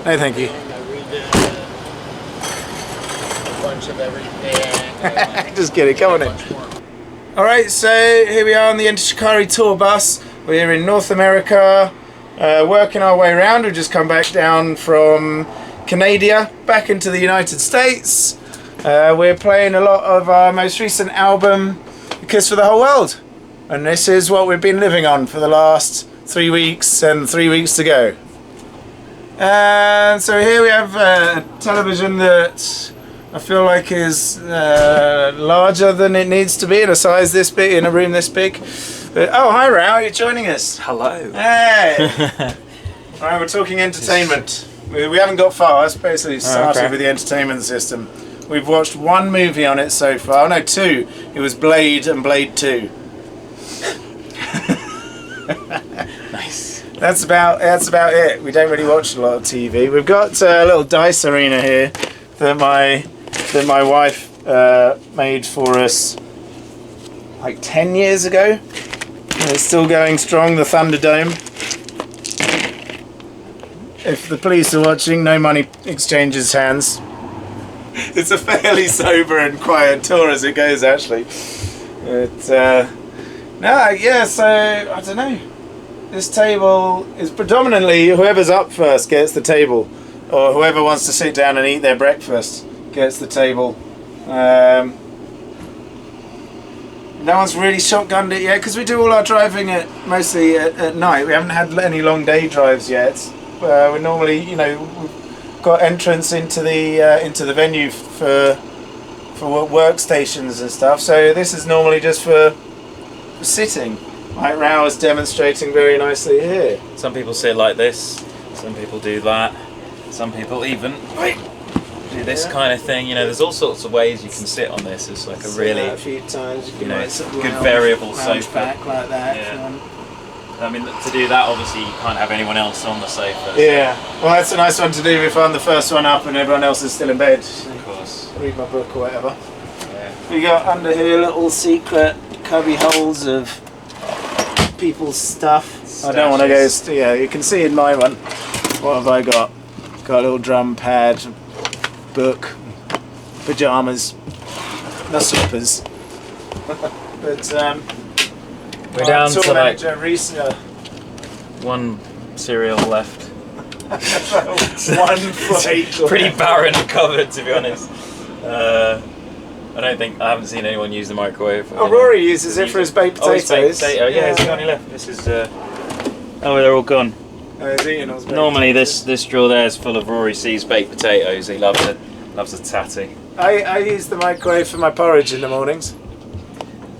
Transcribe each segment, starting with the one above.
No, thank you. A bunch of everything. Just kidding, come on in. Alright, so here we are on the Shikari tour bus. We're in North America, working our way around. We've just come back down from Canada, back into the United States. We're playing a lot of our most recent album, A Kiss for the Whole World. And this is what we've been living on for the last 3 weeks and 3 weeks to go. And so here we have a television that I feel like is larger than it needs to be in a size this big, in a room this big. But, oh, hi Rao, you're joining us. Hello. Hey! Alright, we're talking entertainment. We haven't got far, I basically started with the entertainment system. We've watched one movie on it so far, no, two. It was Blade and Blade 2. Nice. That's about it. We don't really watch a lot of TV. We've got a little dice arena here that my wife made for us like 10 years ago. And it's still going strong, the Thunderdome. If the police are watching, no money exchanges hands. It's a fairly sober and quiet tour as it goes, actually. But no, yeah, so I don't know. This table is predominantly whoever's up first gets the table, or whoever wants to sit down and eat their breakfast gets the table. No one's really shotgunned it yet because we do all our driving mostly at night. We haven't had any long day drives yet. We normally, you know, we've got entrance into the venue for workstations and stuff. So this is normally just for sitting. Like Rao is demonstrating very nicely here. Some people sit like this, some people do that, some people even do this kind of thing. You know, there's all sorts of ways you can sit on this. It's like a really, a few times, you know, it's a good variable sofa. Back like that. Yeah. I mean, to do that, obviously, you can't have anyone else on the sofa. So. Yeah, well, that's a nice one to do if I'm the first one up and everyone else is still in bed. Of course. Read my book or whatever. Yeah. We got under here little secret cubby holes of people's stuff. Stashes. I don't want to go. Yeah, you can see in my one. What have I got? Got a little drum pad, book, pajamas, no slippers. But we're down to like one cereal left. One plate. Pretty barren cupboard, to be honest. I haven't seen anyone use the microwave. Oh, Rory uses it for his baked potatoes. Oh, his baked potato. Yeah, it's the only left. This is. Oh, they're all gone. Oh, he's eating all his baked Normally, potatoes. this drawer there is full of Rory C's baked potatoes. He loves it. Loves a tatty. I use the microwave for my porridge in the mornings.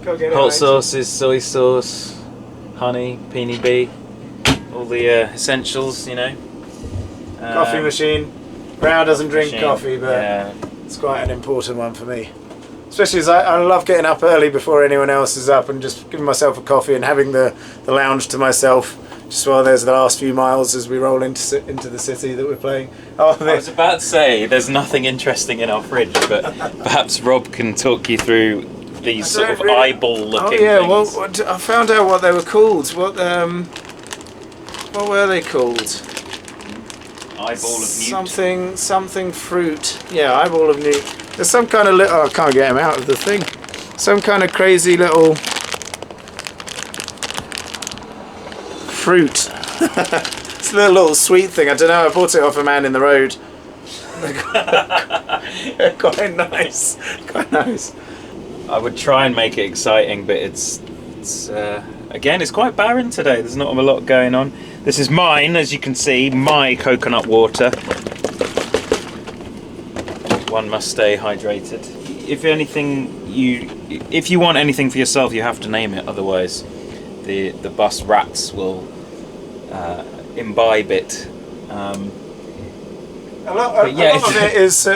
Go get it. Hot sauces, soy sauce, honey, peony bee, all the essentials, you know. Coffee machine. Rao doesn't drink coffee, but yeah. it's quite an important one for me. Especially as I love getting up early before anyone else is up and just giving myself a coffee and having the lounge to myself just while there's the last few miles as we roll into the city that we're playing. Oh, I was about to say there's nothing interesting in our fridge, but perhaps Rob can talk you through these sort of eyeball-looking things. Well, I found out what they were called. What were they called? Eyeball of newt. Something fruit. Yeah, eyeball of newt. There's some kind of little... Oh, I can't get him out of the thing. Some kind of crazy little... fruit. It's a little sweet thing. I don't know. I bought it off a man in the road. Quite nice. Quite nice. I would try and make it exciting, but it's again, it's quite barren today. There's not a lot going on. This is mine, as you can see, my coconut water. One must stay hydrated. If you want anything for yourself, you have to name it. Otherwise, the bus rats will imbibe it. A lot of it is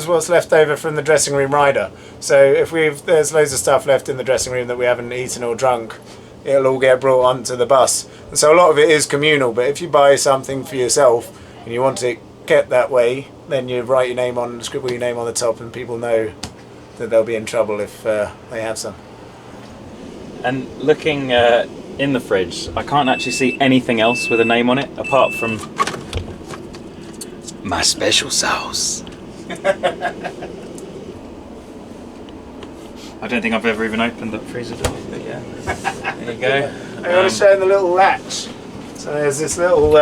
what's left over from the dressing room rider. So if there's loads of stuff left in the dressing room that we haven't eaten or drunk, it'll all get brought onto the bus. And so a lot of it is communal. But if you buy something for yourself and you want it kept that way, then you write your name on, scribble your name on the top, and people know that they'll be in trouble if they have some. And looking in the fridge, I can't actually see anything else with a name on it apart from my special sauce. I don't think I've ever even opened that freezer door, but yeah. There you go. I want to show the little latch. So there's this little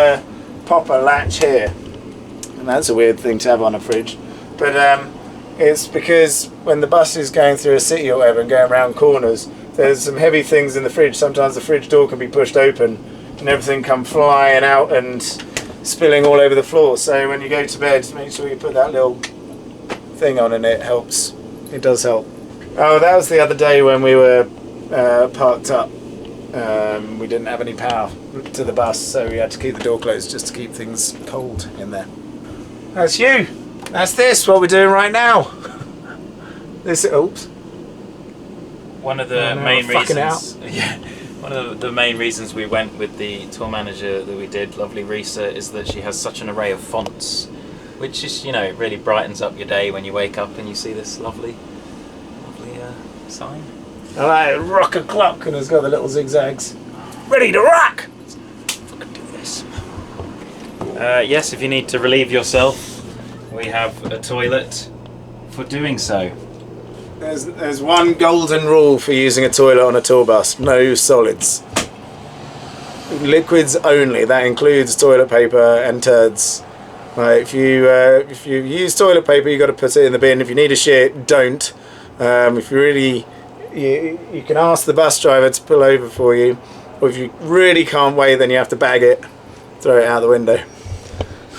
popper latch here, and that's a weird thing to have on a fridge. But it's because when the bus is going through a city or whatever and going around corners, there's some heavy things in the fridge. Sometimes the fridge door can be pushed open and everything come flying out and spilling all over the floor. So when you go to bed, make sure you put that little thing on, and it helps. It does help. Oh, that was the other day when we were parked up. We didn't have any power to the bus, so we had to keep the door closed just to keep things cold in there. That's you. That's this, what we're doing right now. This, oops. One of the main reasons, one of the main reasons we went with the tour manager that we did, lovely Risa, is that she has such an array of fonts, which is, you know, it really brightens up your day when you wake up and you see this lovely sign. I like rock a clock, and it's got the little zigzags. Ready to rock! Fucking do this. Yes, if you need to relieve yourself, we have a toilet for doing so. There's one golden rule for using a toilet on a tour bus: no solids. Liquids only. That includes toilet paper and turds. Like if you use toilet paper, you got to put it in the bin. If you need a shit, don't. If you really, you can ask the bus driver to pull over for you, or if you really can't wait, then you have to bag it, throw it out the window.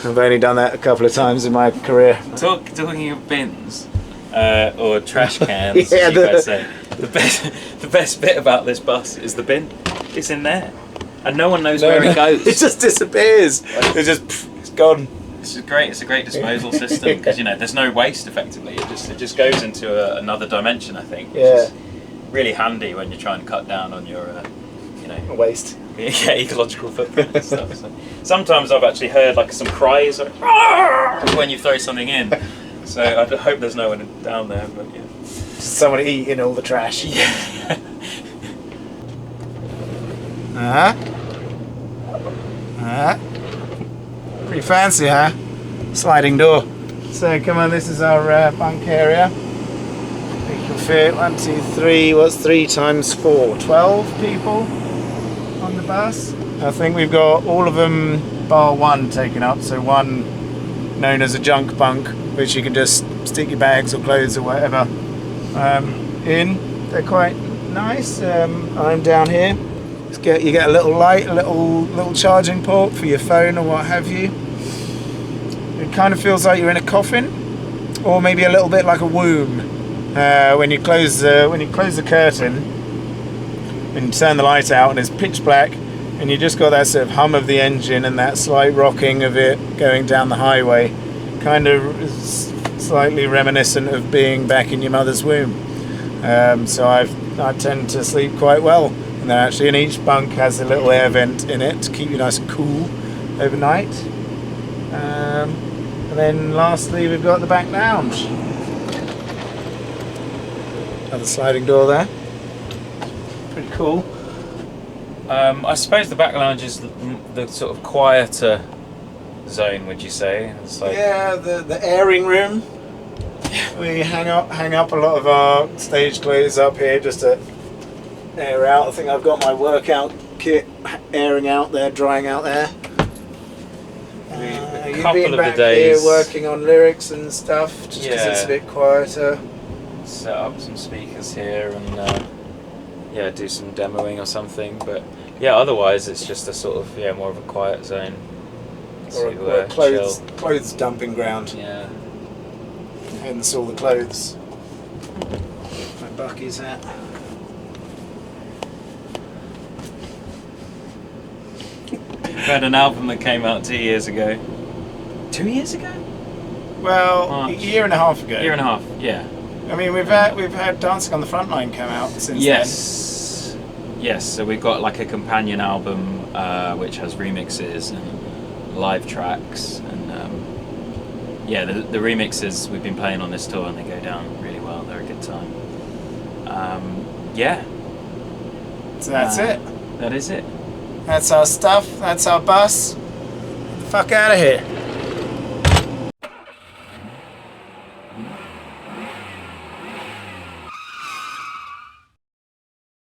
I've only done that a couple of times in my career. Talking of bins or trash cans, Yeah, as you guys say, the best bit about this bus is the bin. It's in there, and no one knows where it goes. It just disappears. It's gone. It's great. It's a great disposal system because you know there's no waste. Effectively, it just goes into another dimension. I think. Which is really handy when you're trying to cut down on your, waste. Yeah, ecological footprint and stuff. So sometimes I've actually heard like some cries like, when you throw something in. So I hope there's no one down there. But yeah, Just someone eating all the trash. Yeah. Pretty fancy, huh? Sliding door. So come on, this is our bunk area. We can fit 1, 2, 3. What's 3 times 4? 12 people on the bus. I think we've got all of them bar one taken up. So one known as a junk bunk, which you can just stick your bags or clothes or whatever in. They're quite nice. I'm down here. You get a little light, a little charging port for your phone or what have you. It kind of feels like you're in a coffin, or maybe a little bit like a womb. When you close the curtain and turn the light out, and it's pitch black, and you just got that sort of hum of the engine and that slight rocking of it going down the highway, kind of slightly reminiscent of being back in your mother's womb. So I tend to sleep quite well. And then actually, in each bunk has a little air vent in it to keep you nice and cool overnight. And then lastly, we've got the back lounge. Another sliding door there. Pretty cool. I suppose the back lounge is the sort of quieter zone. Would you say? It's like the airing room. We hang up a lot of our stage clothes up here just to air out. I think I've got my workout kit airing out there, drying out there. a You've couple been of back the days here working on lyrics and stuff, just because it's a bit quieter. set up some speakers here and do some demoing or something. But yeah, otherwise it's just a sort of more of a quiet zone. Or a clothes dumping ground. Yeah. Hence all the clothes. My Bucky's hat. We had an album that came out 2 years ago. 2 years ago? Well, March. a year and a half ago. Year and a half, yeah. I mean, we've had Dancing on the Frontline come out since then. Yes. So we've got like a companion album which has remixes and live tracks, and the remixes we've been playing on this tour, and they go down really well. They're a good time. So that's it. That is it. That's our stuff. That's our bus. Get the fuck out of here.